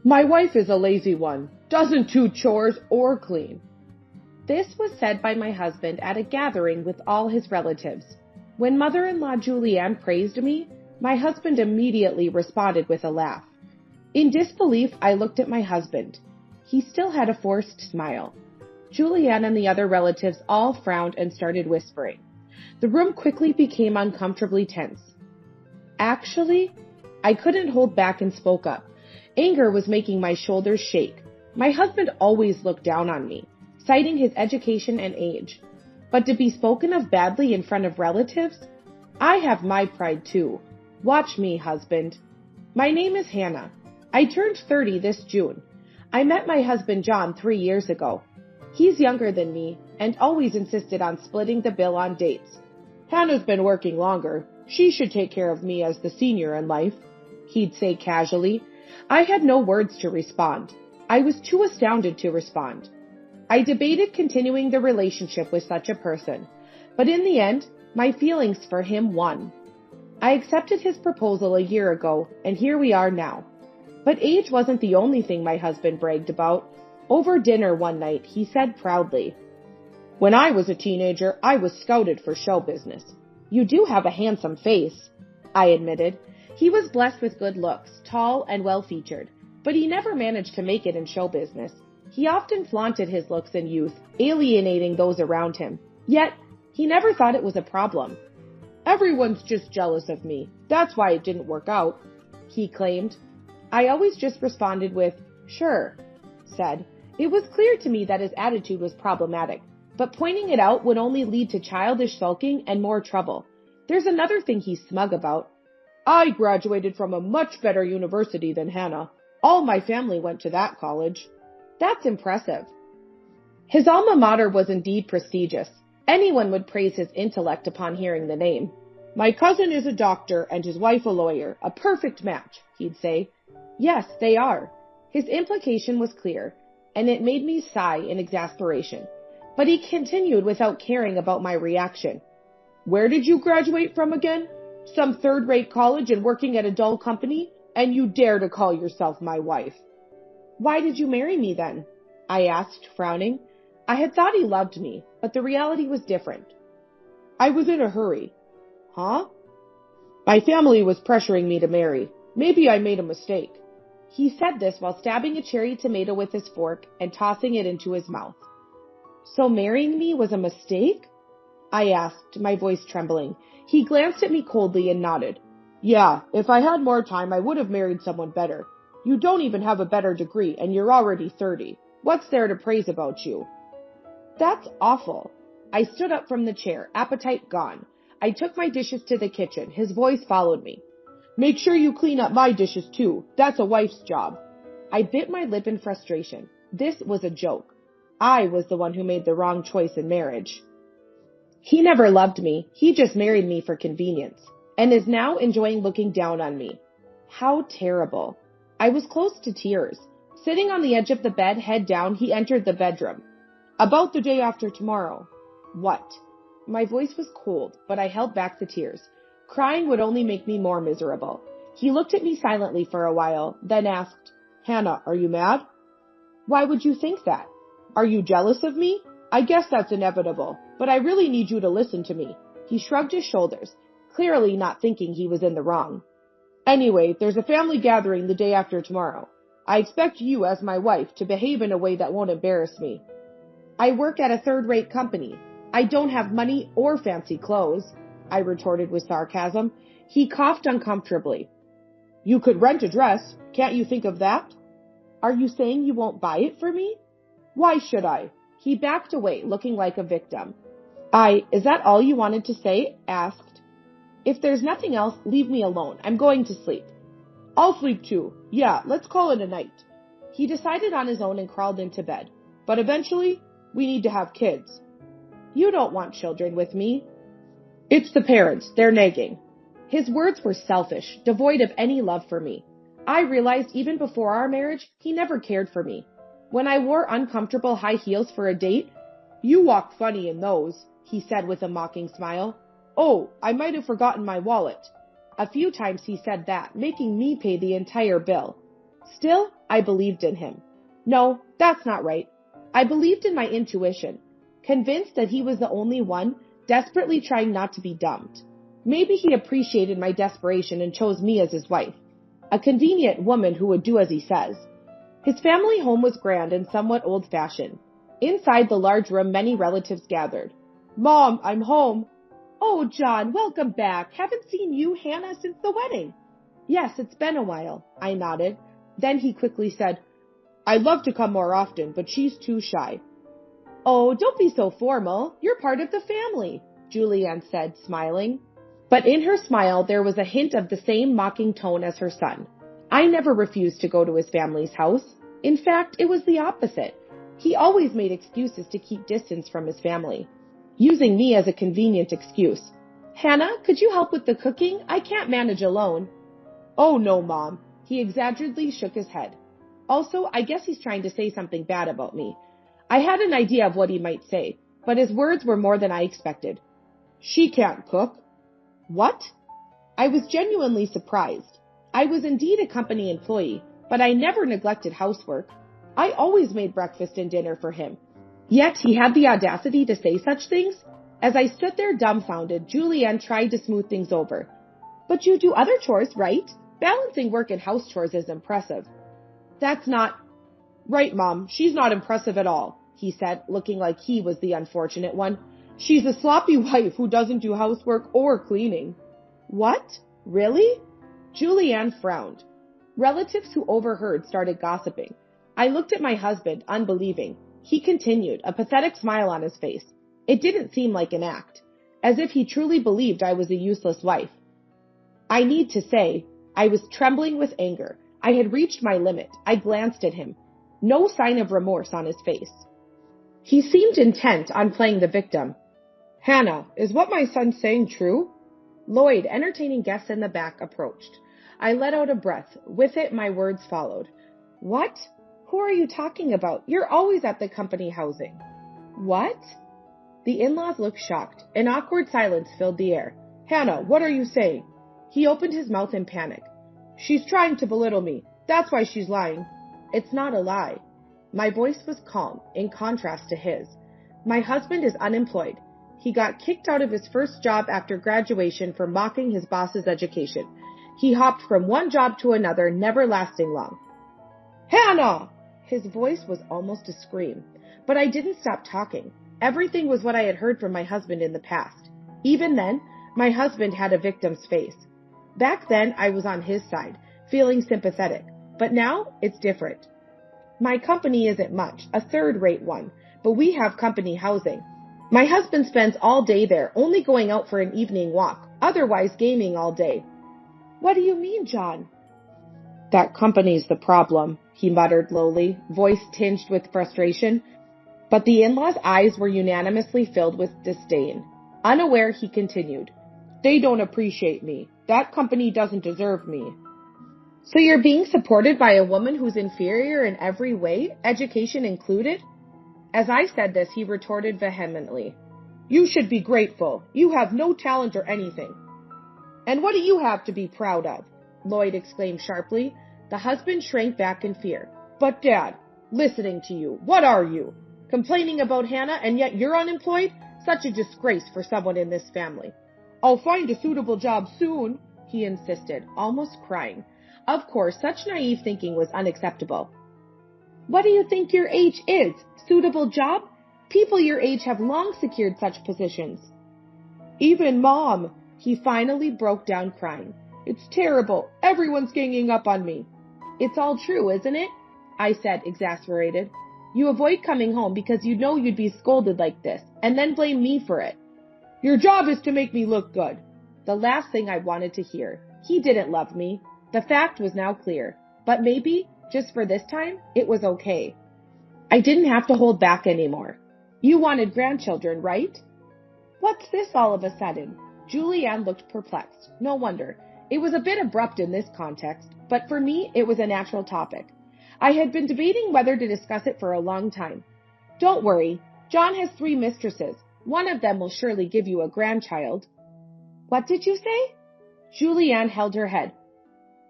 My wife is a lazy one, doesn't do chores or clean. This was said by my husband at a gathering with all his relatives. When mother-in-law Julianne praised me, my husband immediately responded with a laugh. In disbelief, I looked at my husband. He still had a forced smile. Julianne and the other relatives all frowned and started whispering. The room quickly became uncomfortably tense. Actually, I couldn't hold back and spoke up. Anger was making my shoulders shake. My husband always looked down on me, citing his education and age. But to be spoken of badly in front of relatives? I have my pride too. Watch me, husband. My name is Hannah. I turned 30 this June. I met my husband John 3 years ago. He's younger than me and always insisted on splitting the bill on dates. Hannah's been working longer. She should take care of me as the senior in life, he'd say casually. I had no words to respond. I was too astounded to respond. I debated continuing the relationship with such a person, but in the end, my feelings for him won. I accepted his proposal a year ago, and here we are now. But age wasn't the only thing my husband bragged about. Over dinner one night, he said proudly, "When I was a teenager, I was scouted for show business." "You do have a handsome face," I admitted. He was blessed with good looks, tall and well-featured, but he never managed to make it in show business. He often flaunted his looks in youth, alienating those around him. Yet, he never thought it was a problem. "Everyone's just jealous of me. That's why it didn't work out," he claimed. I always just responded with, "Sure," said. It was clear to me that his attitude was problematic, but pointing it out would only lead to childish sulking and more trouble. There's another thing he's smug about. "I graduated from a much better university than Hannah. All my family went to that college." That's impressive. His alma mater was indeed prestigious. Anyone would praise his intellect upon hearing the name. "My cousin is a doctor and his wife a lawyer. A perfect match," he'd say. Yes, they are. His implication was clear, and it made me sigh in exasperation. But he continued without caring about my reaction. "Where did you graduate from again? Some third-rate college and working at a dull company? And you dare to call yourself my wife." "Why did you marry me then?" I asked, frowning. I had thought he loved me, but the reality was different. "I was in a hurry." "Huh?" "My family was pressuring me to marry. Maybe I made a mistake." He said this while stabbing a cherry tomato with his fork and tossing it into his mouth. "So marrying me was a mistake?" I asked, my voice trembling. He glanced at me coldly and nodded. "Yeah, if I had more time, I would have married someone better. You don't even have a better degree, and you're already 30. What's there to praise about you?" That's awful. I stood up from the chair, appetite gone. I took my dishes to the kitchen. His voice followed me. "Make sure you clean up my dishes too. That's a wife's job." I bit my lip in frustration. This was a joke. I was the one who made the wrong choice in marriage. He never loved me. He just married me for convenience, and is now enjoying looking down on me. How terrible. I was close to tears. Sitting on the edge of the bed, head down, he entered the bedroom. "About the day after tomorrow." "What?" My voice was cold, but I held back the tears. Crying would only make me more miserable. He looked at me silently for a while, then asked, "Hannah, are you mad?" "Why would you think that?" "Are you jealous of me? I guess that's inevitable, but I really need you to listen to me." He shrugged his shoulders, clearly not thinking he was in the wrong. "Anyway, there's a family gathering the day after tomorrow. I expect you, as my wife, to behave in a way that won't embarrass me." "I work at a third-rate company. I don't have money or fancy clothes," I retorted with sarcasm. He coughed uncomfortably. "You could rent a dress. Can't you think of that?" "Are you saying you won't buy it for me?" "Why should I?" He backed away, looking like a victim. Is that all you wanted to say?" asked. "If there's nothing else, leave me alone. I'm going to sleep." "I'll sleep too. Yeah, let's call it a night." He decided on his own and crawled into bed. "But eventually, we need to have kids." "You don't want children with me." "It's the parents. They're nagging." His words were selfish, devoid of any love for me. I realized even before our marriage, he never cared for me. When I wore uncomfortable high heels for a date, "You walk funny in those," he said with a mocking smile. "Oh, I might have forgotten my wallet." A few times he said that, making me pay the entire bill. Still, I believed in him. No, that's not right. I believed in my intuition, convinced that he was the only one, desperately trying not to be dumped. Maybe he appreciated my desperation and chose me as his wife, a convenient woman who would do as he says. His family home was grand and somewhat old-fashioned. Inside the large room, many relatives gathered. "Mom, I'm home." "Oh, John, welcome back. Haven't seen you, Hannah, since the wedding." "Yes, it's been a while," I nodded. Then he quickly said, "I'd love to come more often, but she's too shy." "Oh, don't be so formal. You're part of the family," Julianne said, smiling. But in her smile, there was a hint of the same mocking tone as her son. I never refused to go to his family's house. In fact, it was the opposite. He always made excuses to keep distance from his family, using me as a convenient excuse. "Hannah, could you help with the cooking? I can't manage alone." "Oh, no, Mom." He exaggeratedly shook his head. Also, I guess he's trying to say something bad about me. I had an idea of what he might say, but his words were more than I expected. "She can't cook." What? I was genuinely surprised. I was indeed a company employee, but I never neglected housework. I always made breakfast and dinner for him. Yet he had the audacity to say such things? As I stood there dumbfounded, Julianne tried to smooth things over. "But you do other chores, right? Balancing work and house chores is impressive." "That's not..." "Right, Mom, she's not impressive at all," he said, looking like he was the unfortunate one. "She's a sloppy wife who doesn't do housework or cleaning." "What? Really?" Julianne frowned. Relatives who overheard started gossiping. I looked at my husband, unbelieving. He continued, a pathetic smile on his face. It didn't seem like an act, as if he truly believed I was a useless wife. I need to say, I was trembling with anger. I had reached my limit. I glanced at him. No sign of remorse on his face. He seemed intent on playing the victim. "Hannah, is what my son's saying true?" Lloyd, entertaining guests in the back, approached. I let out a breath. With it, my words followed. "What? Who are you talking about? You're always at the company housing." "What?" The in-laws looked shocked. An awkward silence filled the air. "Hannah, what are you saying?" He opened his mouth in panic. "She's trying to belittle me. That's why she's lying." "It's not a lie." My voice was calm, in contrast to his. "My husband is unemployed. He got kicked out of his first job after graduation for mocking his boss's education. He hopped from one job to another, never lasting long." "Hannah!" His voice was almost a scream. But I didn't stop talking. Everything was what I had heard from my husband in the past. Even then, my husband had a victim's face. Back then, I was on his side, feeling sympathetic. But now, it's different. My company isn't much, a third-rate one, but we have company housing. My husband spends all day there, only going out for an evening walk, otherwise gaming all day. "What do you mean, John?" "That company's the problem," he muttered lowly, voice tinged with frustration. But the in-laws' eyes were unanimously filled with disdain. Unaware, he continued, "They don't appreciate me. That company doesn't deserve me." "So you're being supported by a woman who's inferior in every way, education included?" As I said this, he retorted vehemently, "You should be grateful. You have no talent or anything." "And what do you have to be proud of?" Lloyd exclaimed sharply. The husband shrank back in fear. "But Dad, listening to you, what are you? Complaining about Hannah and yet you're unemployed? Such a disgrace for someone in this family." "I'll find a suitable job soon," he insisted, almost crying. Of course, such naive thinking was unacceptable. "What do you think your age is? Suitable job? People your age have long secured such positions." "Even Mom," he finally broke down crying. "It's terrible. Everyone's ganging up on me." "It's all true, isn't it?" I said, exasperated. "You avoid coming home because you know you'd be scolded like this, and then blame me for it." "Your job is to make me look good." The last thing I wanted to hear. He didn't love me. The fact was now clear. But maybe, just for this time, it was okay. I didn't have to hold back anymore. "You wanted grandchildren, right?" "What's this all of a sudden?" Julianne looked perplexed. No wonder. It was a bit abrupt in this context, but for me, it was a natural topic. I had been debating whether to discuss it for a long time. "Don't worry. John has 3 mistresses. One of them will surely give you a grandchild." "What did you say?" Julianne held her head.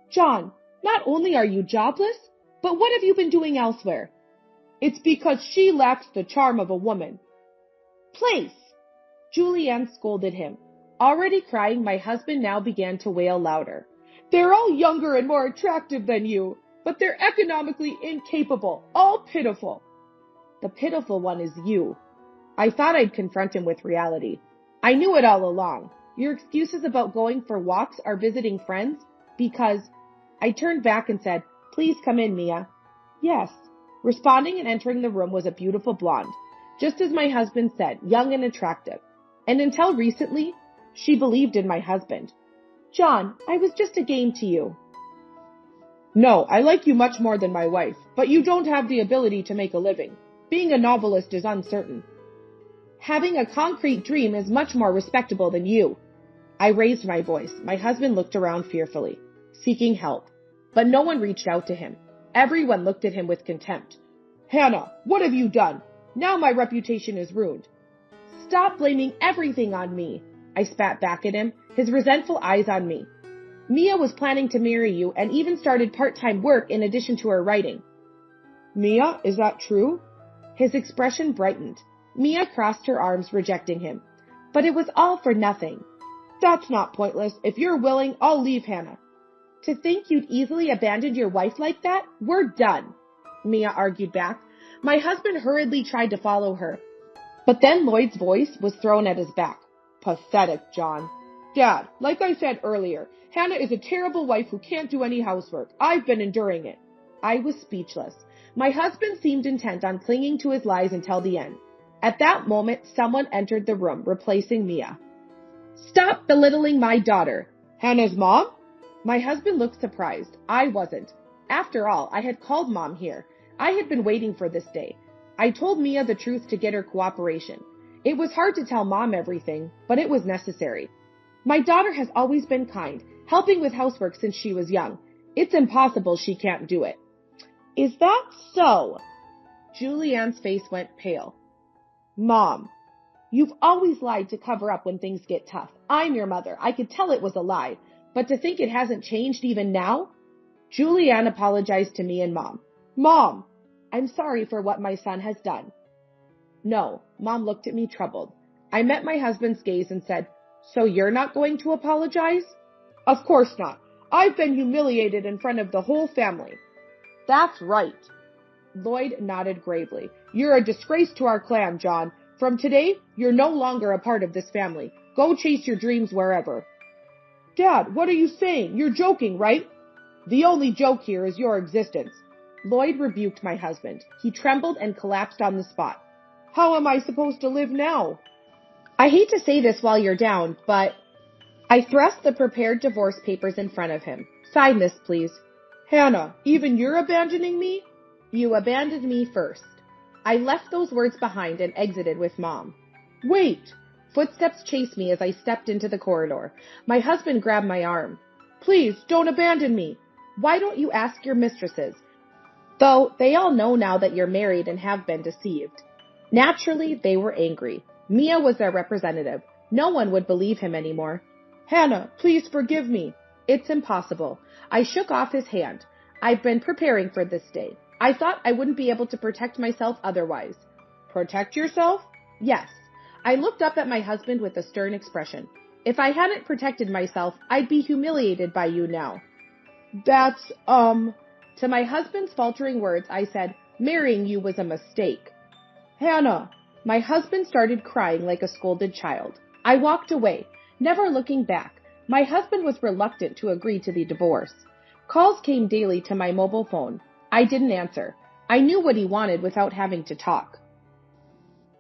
"John, not only are you jobless, But what have you been doing elsewhere? It's because she lacks the charm of a woman. Place! Julianne scolded him. Already crying, my husband now began to wail louder. They're all younger and more attractive than you, but they're economically incapable, all pitiful. The pitiful one is you. I thought I'd confront him with reality. I knew it all along. Your excuses about going for walks or visiting friends? Because I turned back and said, Please come in, Mia. Yes. Responding and entering the room was a beautiful blonde. Just as my husband said, young and attractive. And until recently, she believed in my husband. John, I was just a game to you. No, I like you much more than my wife, but you don't have the ability to make a living. Being a novelist is uncertain. Having a concrete dream is much more respectable than you. I raised my voice. My husband looked around fearfully, seeking help. But no one reached out to him. Everyone looked at him with contempt. Hannah, what have you done? Now my reputation is ruined. Stop blaming everything on me. I spat back at him, his resentful eyes on me. Mia was planning to marry you and even started part-time work in addition to her writing. Mia, is that true? His expression brightened. Mia crossed her arms, rejecting him. But it was all for nothing. That's not pointless. If you're willing, I'll leave Hannah. To think you'd easily abandon your wife like that? We're done, Mia argued back. My husband hurriedly tried to follow her. But then Lloyd's voice was thrown at his back. Pathetic, John. Dad, like I said earlier, Hannah is a terrible wife who can't do any housework. I've been enduring it. I was speechless. My husband seemed intent on clinging to his lies until the end. At that moment, someone entered the room, replacing Mia. Stop belittling my daughter. Hannah's mom? My husband looked surprised. I wasn't. After all, I had called Mom here. I had been waiting for this day. I told Mia the truth to get her cooperation. It was hard to tell Mom everything, but it was necessary. My daughter has always been kind, helping with housework since she was young. It's impossible she can't do it. Is that so? Julianne's face went pale. Mom, you've always lied to cover up when things get tough. I'm your mother. I could tell it was a lie. But to think it hasn't changed even now? Julianne apologized to me and Mom. Mom, I'm sorry for what my son has done. No, Mom looked at me troubled. I met my husband's gaze and said, So you're not going to apologize? Of course not. I've been humiliated in front of the whole family. That's right. Lloyd nodded gravely. You're a disgrace to our clan, John. From today, you're no longer a part of this family. Go chase your dreams wherever. Dad, what are you saying? You're joking, right? The only joke here is your existence. Lloyd rebuked my husband. He trembled and collapsed on the spot. How am I supposed to live now? I hate to say this while you're down, but... I thrust the prepared divorce papers in front of him. Sign this, please. Hannah, even you're abandoning me? You abandoned me first. I left those words behind and exited with Mom. Wait! Footsteps chased me as I stepped into the corridor. My husband grabbed my arm. Please, don't abandon me. Why don't you ask your mistresses? Though they all know now that you're married and have been deceived. Naturally, they were angry. Mia was their representative. No one would believe him anymore. Hannah, please forgive me. It's impossible. I shook off his hand. I've been preparing for this day. I thought I wouldn't be able to protect myself otherwise. Protect yourself? Yes. I looked up at my husband with a stern expression. If I hadn't protected myself, I'd be humiliated by you now. That's, To my husband's faltering words, I said, marrying you was a mistake. Hannah. My husband started crying like a scolded child. I walked away, never looking back. My husband was reluctant to agree to the divorce. Calls came daily to my mobile phone. I didn't answer. I knew what he wanted without having to talk.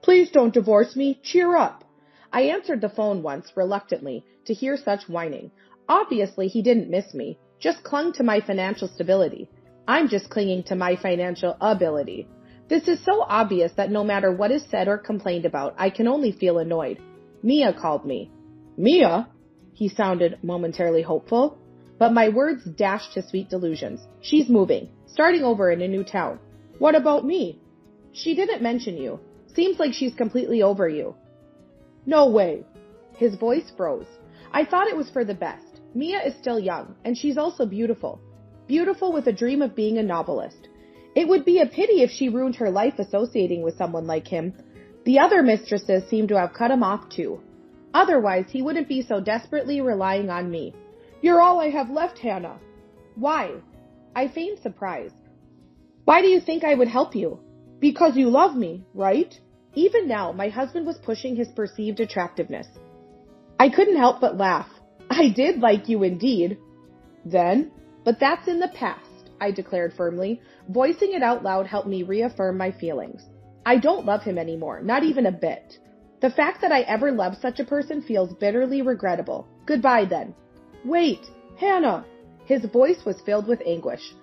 Please don't divorce me. Cheer up. I answered the phone once, reluctantly, to hear such whining. Obviously, he didn't miss me, just clung to my financial stability. I'm just clinging to my financial ability. This is so obvious that no matter what is said or complained about, I can only feel annoyed. Mia called me. Mia? He sounded momentarily hopeful, but my words dashed to sweet delusions. She's moving, starting over in a new town. What about me? She didn't mention you. Seems like she's completely over you. No way. His voice froze. I thought it was for the best. Mia is still young, and she's also beautiful. Beautiful with a dream of being a novelist. It would be a pity if she ruined her life associating with someone like him. The other mistresses seemed to have cut him off too. Otherwise, he wouldn't be so desperately relying on me. You're all I have left, Hannah. Why? I feigned surprise. Why do you think I would help you? Because you love me, right? Even now, my husband was pushing his perceived attractiveness. I couldn't help but laugh. I did like you indeed. Then? But that's in the past, I declared firmly. Voicing it out loud helped me reaffirm my feelings. I don't love him anymore, not even a bit. The fact that I ever loved such a person feels bitterly regrettable. Goodbye then. Wait, Hannah! His voice was filled with anguish.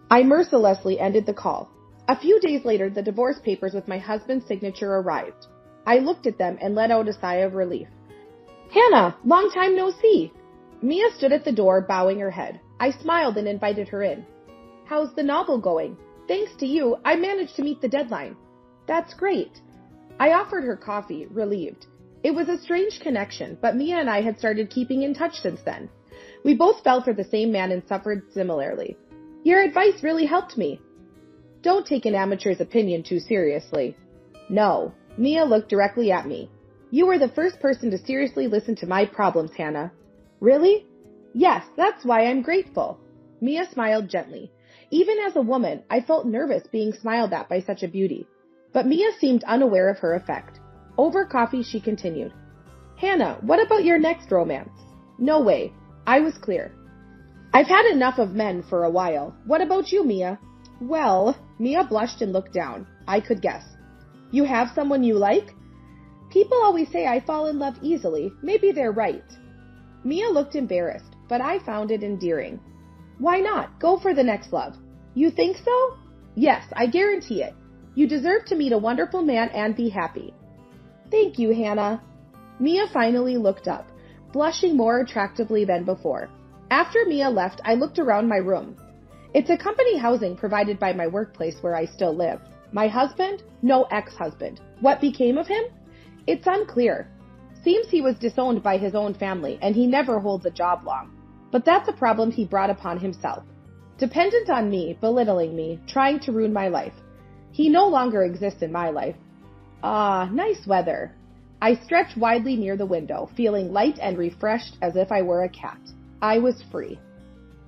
I mercilessly ended the call. A few days later, the divorce papers with my husband's signature arrived. I looked at them and let out a sigh of relief. Hannah, long time no see. Mia stood at the door, bowing her head. I smiled and invited her in. How's the novel going? Thanks to you, I managed to meet the deadline. That's great. I offered her coffee, relieved. It was a strange connection, but Mia and I had started keeping in touch since then. We both fell for the same man and suffered similarly. Your advice really helped me. Don't take an amateur's opinion too seriously. No. Mia looked directly at me. You were the first person to seriously listen to my problems, Hannah. Really? Yes, that's why I'm grateful. Mia smiled gently. Even as a woman, I felt nervous being smiled at by such a beauty. But Mia seemed unaware of her effect. Over coffee, she continued. Hannah, what about your next romance? No way. I was clear. I've had enough of men for a while. What about you, Mia? Well, Mia blushed and looked down. I could guess. You have someone you like? People always say I fall in love easily. Maybe they're right. Mia looked embarrassed, but I found it endearing. Why not? Go for the next love. You think so? Yes, I guarantee it. You deserve to meet a wonderful man and be happy. Thank you, Hannah. Mia finally looked up, blushing more attractively than before. After Mia left, I looked around my room. It's a company housing provided by my workplace where I still live. My husband? No, ex-husband. What became of him? It's unclear. Seems he was disowned by his own family, and he never holds a job long. But that's a problem he brought upon himself. Dependent on me, belittling me, trying to ruin my life. He no longer exists in my life. Ah, nice weather. I stretched widely near the window, feeling light and refreshed as if I were a cat. I was free.